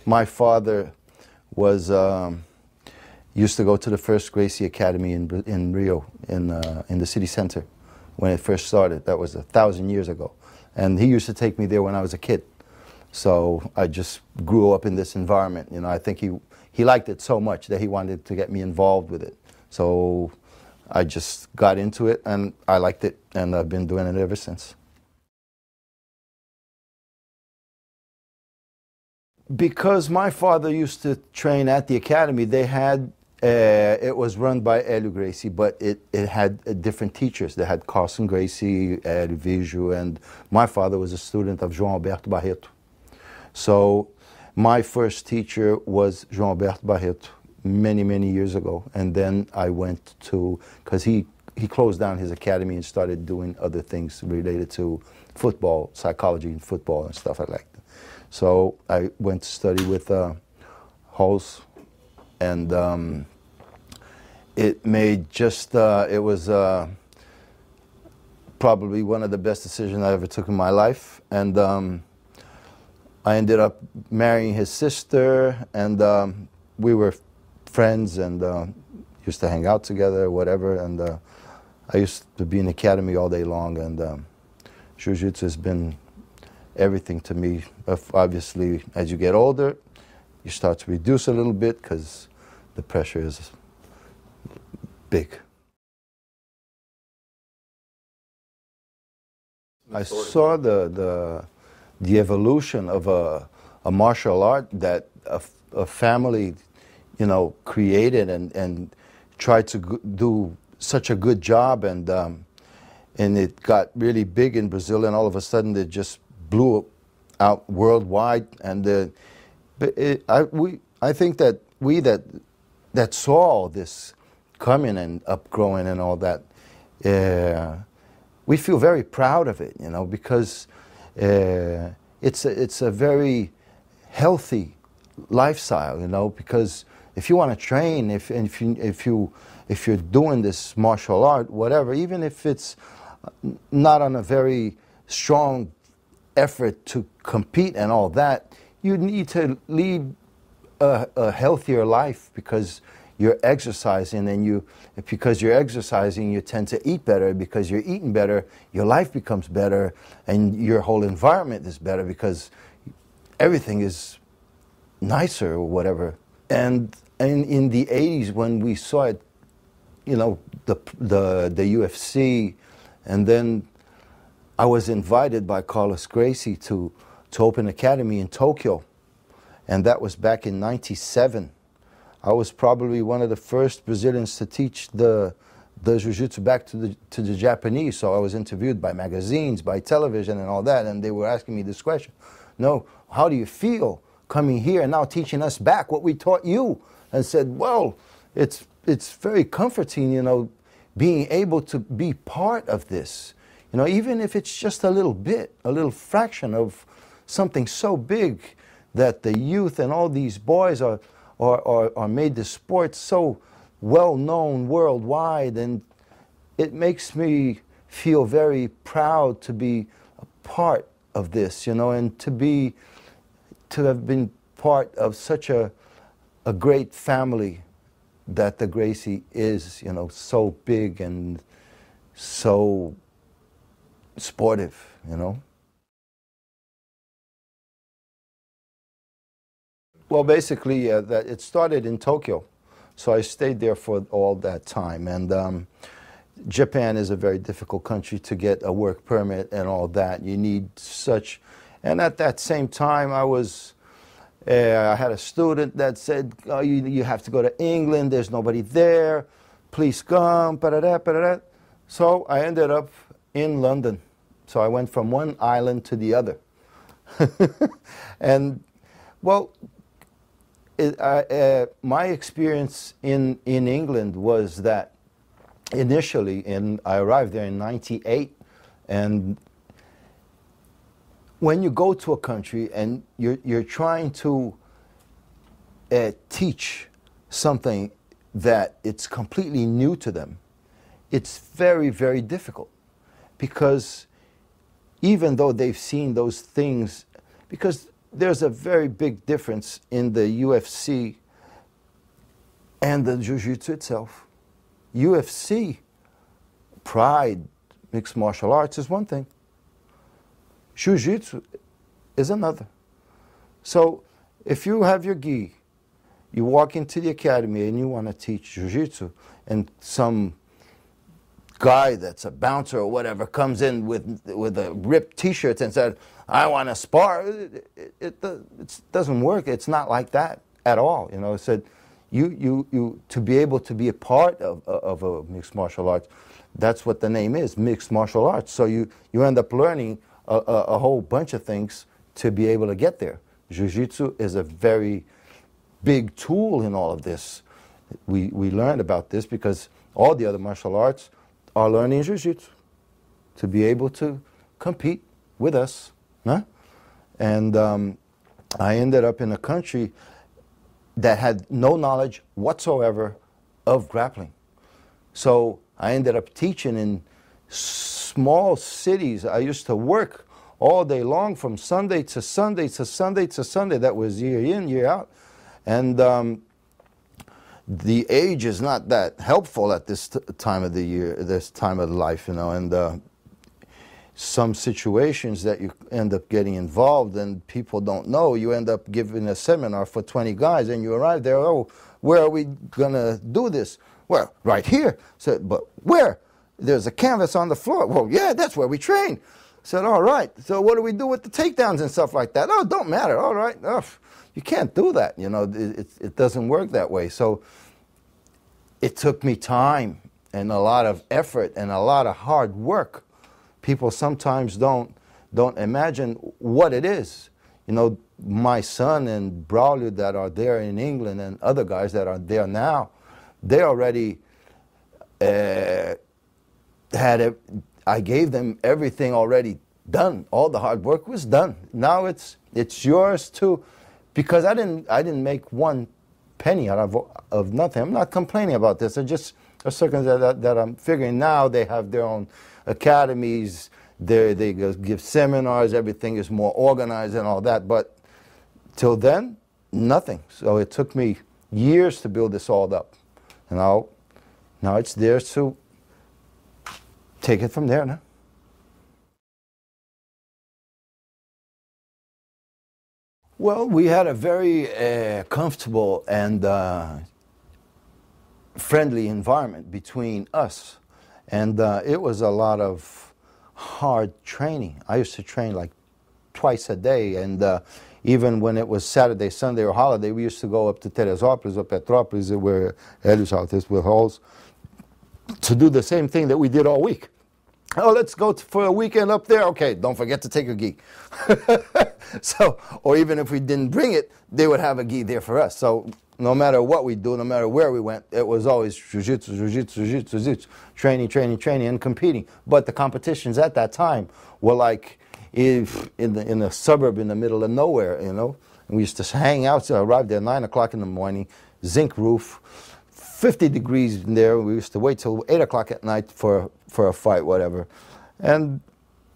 My father was used to go to the first Gracie Academy in Rio, in the city center, when it first started. That was 1,000 years ago, and he used to take me there when I was a kid. So I just grew up in this environment. You know, I think he liked it so much that he wanted to get me involved with it. So I just got into it, and I liked it, and I've been doing it ever since. Because my father used to train at the academy, they had, it was run by Hélio Gracie, but it had different teachers. They had Carson Gracie, Viju, and my father was a student of Joao Alberto Barreto. So my first teacher was Joao Alberto Barreto many, many years ago. And then I went to, because he closed down his academy and started doing other things related to football, psychology in football and stuff like that. So I went to study with Rolles, and it made just, it was probably one of the best decisions I ever took in my life. And I ended up marrying his sister, and we were friends and used to hang out together, whatever. And I used to be in the academy all day long, and Jiu-Jitsu has been everything to me. Obviously, as you get older, you start to reduce a little bit because the pressure is big. I saw the evolution of a martial art that a family, you know, created and tried to do such a good job, and it got really big in Brazil, and all of a sudden it just blew out worldwide. And I think that we that saw all this coming and upgrowing and all that, we feel very proud of it, you know, because it's a very healthy lifestyle, you know, because if you want to train, if you're doing this martial art, whatever, even if it's not on a very strong effort to compete and all that, you need to lead a healthier life because you're exercising, and because you're exercising, you tend to eat better. Because you're eating better, your life becomes better, and your whole environment is better because everything is nicer or whatever. And in the 80s, when we saw it, you know, the UFC, and then I was invited by Carlos Gracie to open an academy in Tokyo, and that was back in '97. I was probably one of the first Brazilians to teach the Jiu-Jitsu back to the Japanese. So I was interviewed by magazines, by television and all that, and they were asking me this question: "No, how do you feel coming here and now teaching us back what we taught you?" And said, "Well, it's very comforting, you know, being able to be part of this. You know, even if it's just a little bit, a little fraction of something so big that the youth and all these boys are made the sport so well known worldwide, and it makes me feel very proud to be a part of this, you know, and to have been part of such a great family that the Gracie is, you know, so big and so sportive, you know." Well, basically, that it started in Tokyo, so I stayed there for all that time. And Japan is a very difficult country to get a work permit and all that. You need such, and at that same time, I had a student that said, "Oh, you have to go to England. There's nobody there. Please come." So I ended up in London. So I went from one island to the other. And, well, my experience in England was that initially, I arrived there in '98, and when you go to a country and you're trying to teach something that it's completely new to them, it's very, very difficult, because even though they've seen those things, because there's a very big difference in the UFC and the Jiu-Jitsu itself. UFC, pride, mixed martial arts is one thing. Jiu-Jitsu is another. So if you have your gi, you walk into the academy and you want to teach Jiu-Jitsu, and some guy that's a bouncer or whatever comes in with a ripped T-shirt and said, I want to spar, it doesn't work. It's not like that at all. You know, it said, you to be able to be a part of a mixed martial arts, that's what the name is, mixed martial arts. So you end up learning a whole bunch of things to be able to get there. Jiu-Jitsu is a very big tool in all of this. We learned about this because all the other martial arts are learning Jiu-Jitsu to be able to compete with us. Huh? And I ended up in a country that had no knowledge whatsoever of grappling. So I ended up teaching in small cities. I used to work all day long from Sunday to Sunday to Sunday to Sunday. That was year in, year out. And the age is not that helpful at this time of the year, this time of life, you know, and some situations that you end up getting involved and people don't know, you end up giving a seminar for 20 guys and you arrive there, oh, where are we going to do this? Well, right here. Said, but where? There's a canvas on the floor. Well, yeah, that's where we train. Said, all right, so what do we do with the takedowns and stuff like that? Oh, don't matter, all right. Oh, you can't do that, you know, it doesn't work that way. So it took me time and a lot of effort and a lot of hard work. People sometimes don't imagine what it is. You know, my son and Braulio that are there in England and other guys that are there now, they already had it. I gave them everything already done. All the hard work was done. Now it's yours too, because I didn't make one penny out of nothing. I'm not complaining about this. It's just a circumstance that I'm figuring now they have their own academies, they give seminars, everything is more organized and all that, but till then, nothing. So it took me years to build this all up. And now it's there to take it from there now. Well, we had a very comfortable and friendly environment between us. And it was a lot of hard training. I used to train like twice a day, and even when it was Saturday, Sunday, or holiday, we used to go up to Teresópolis or Petrópolis, where Hélio's house is, with Halls, to do the same thing that we did all week. Oh, let's go for a weekend up there. Okay, don't forget to take a gi. So, or even if we didn't bring it, they would have a gi there for us. So no matter what we do, no matter where we went, it was always jiu-jitsu, jiu-jitsu, jiu-jitsu, jiu-jitsu, training, training, training, and competing. But the competitions at that time were like in a suburb in the middle of nowhere, you know. And we used to hang out, so I arrived there at 9 o'clock in the morning, zinc roof, 50 degrees in there. We used to wait till 8 o'clock at night for a fight, whatever. And,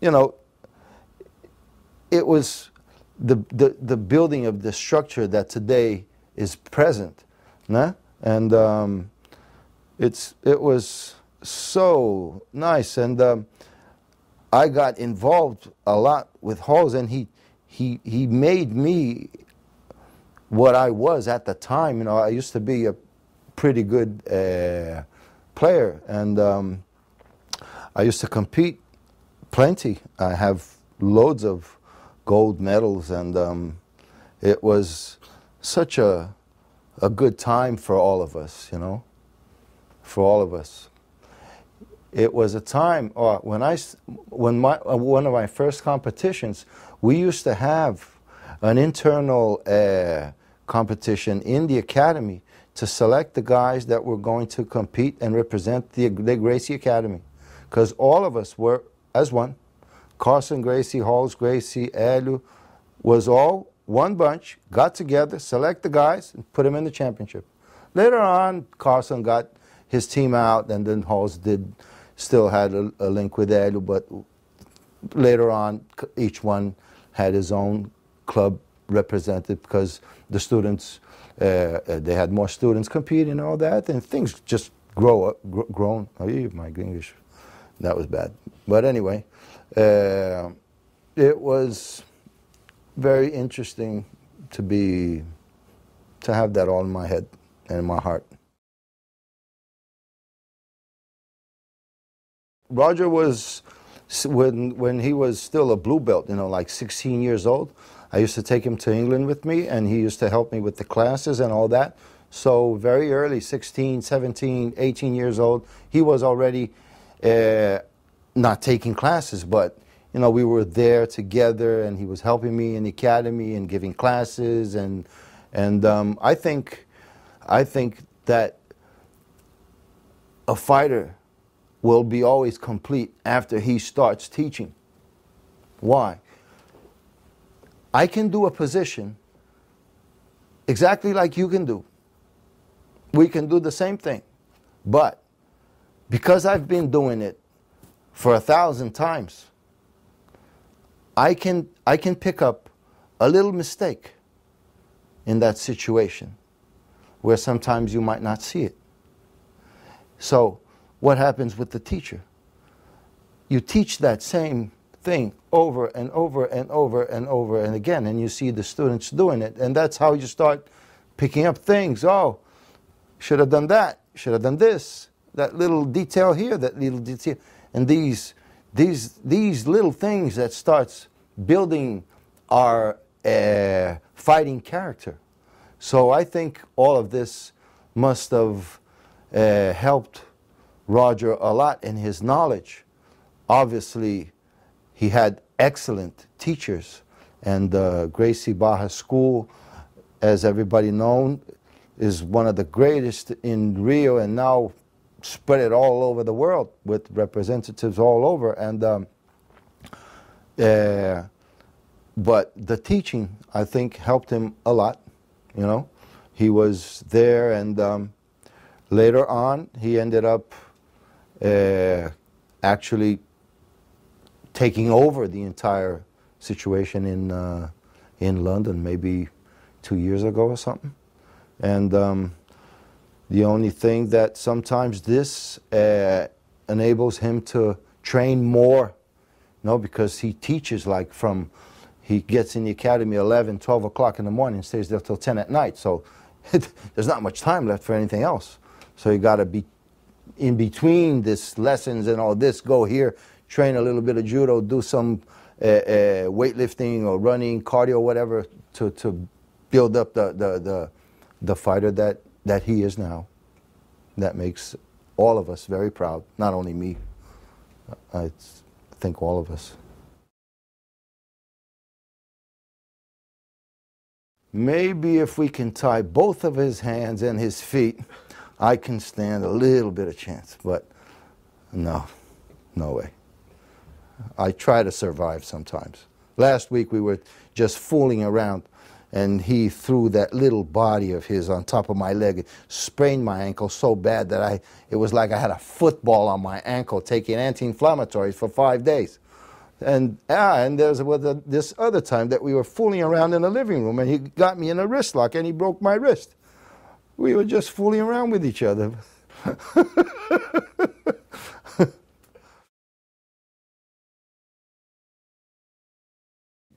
you know, it was the building of the structure that today is present. Nah? And it was so nice. And I got involved a lot with Halls, and he made me what I was at the time. You know, I used to be a pretty good player, and I used to compete plenty. I have loads of gold medals, and it was such a good time for all of us, you know, for all of us. It was a time, one of my first competitions, we used to have an internal competition in the academy to select the guys that were going to compete and represent the Gracie Academy. Because all of us were as one. Carson Gracie, Halls Gracie, Hélio, was all one bunch, got together, select the guys, and put them in the championship. Later on, Carson got his team out, and then Halls still had a link with Hélio, but later on, each one had his own club represented because the students, they had more students competing and all that, and things just grown. Oh, my English, that was bad. But anyway, it was very interesting to have that all in my head and in my heart. Roger was, when he was still a blue belt, like 16 years old, I used to take him to England with me, and he used to help me with the classes and all that. So very early, 16, 17, 18 years old, he was already not taking classes, but we were there together, and he was helping me in the academy and giving classes, and I think that a fighter will be always complete after he starts teaching. Why? I can do a position exactly like you can do. We can do the same thing. But because I've been doing it for 1,000 times, I can pick up a little mistake in that situation where sometimes you might not see it. So what happens with the teacher? You teach that same thing over and over and over and over and again, and you see the students doing it, and that's how you start picking up things. Oh, should have done that, should have done this, that little detail here, that little detail, and these little things that starts building our fighting character. So I think all of this must have helped Roger a lot in his knowledge. Obviously, he had excellent teachers, and Gracie Barra School, as everybody knows, is one of the greatest in Rio, and now spread it all over the world with representatives all over. And but the teaching, I think, helped him a lot. He was there, and later on, he ended up actually taking over the entire situation in London, maybe 2 years ago or something. And the only thing that sometimes this enables him to train more, because he teaches he gets in the academy 11, 12 o'clock in the morning and stays there till 10 at night. So there's not much time left for anything else. So you got to be in between this lessons and all this, go here, train a little bit of judo, do some weightlifting or running, cardio, whatever, to build up the fighter that he is now. That makes all of us very proud, not only me, I think all of us. Maybe if we can tie both of his hands and his feet, I can stand a little bit of chance, but no way. I try to survive sometimes. Last week we were just fooling around, and he threw that little body of his on top of my leg, sprained my ankle so bad that it was like I had a football on my ankle, taking anti-inflammatories for 5 days. And there's this other time that we were fooling around in the living room, and he got me in a wrist lock, and he broke my wrist. We were just fooling around with each other.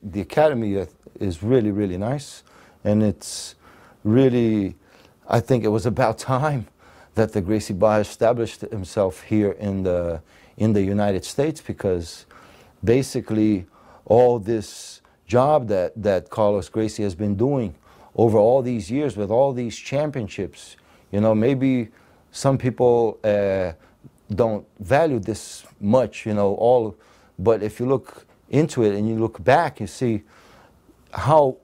The academy is really, really nice, and it's really, I think it was about time that the Gracie Barra established himself here in the United States, because basically all this job that Carlos Gracie has been doing over all these years with all these championships, maybe some people don't value this much, but if you look into it and you look back, you see how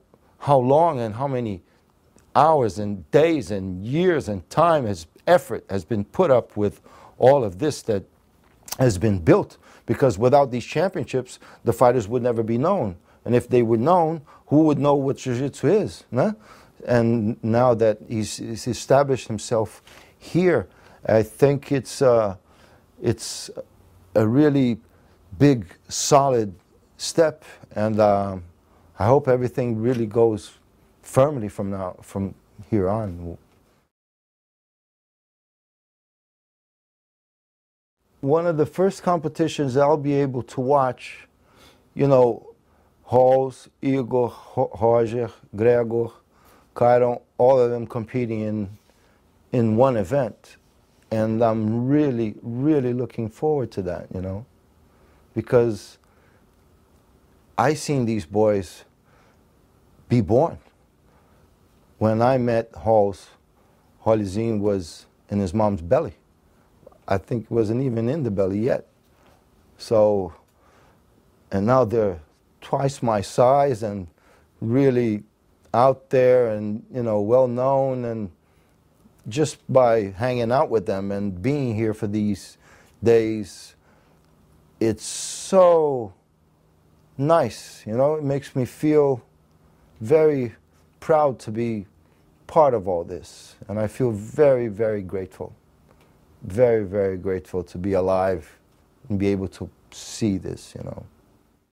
long and how many hours and days and years and time effort has been put up with all of this that has been built. Because without these championships, the fighters would never be known. And if they were known, who would know what jiu-jitsu is? No? And now that he's established himself here, I think it's a really big, solid step. And I hope everything really goes firmly from here on. One of the first competitions I'll be able to watch, you know, Rolles, Igor, Roger, Gregor, Cairon, all of them competing in one event. And I'm really, really looking forward to that, you know, because I seen these boys be born. When I met Rolles, Rollezinho was in his mom's belly. I think it wasn't even in the belly yet. So, and now they're twice my size and really out there and, you know, well known, and just by hanging out with them and being here for these days, it's so nice, you know. It makes me feel very proud to be part of all this, and I feel very, very grateful. Very, very grateful to be alive and be able to see this, you know.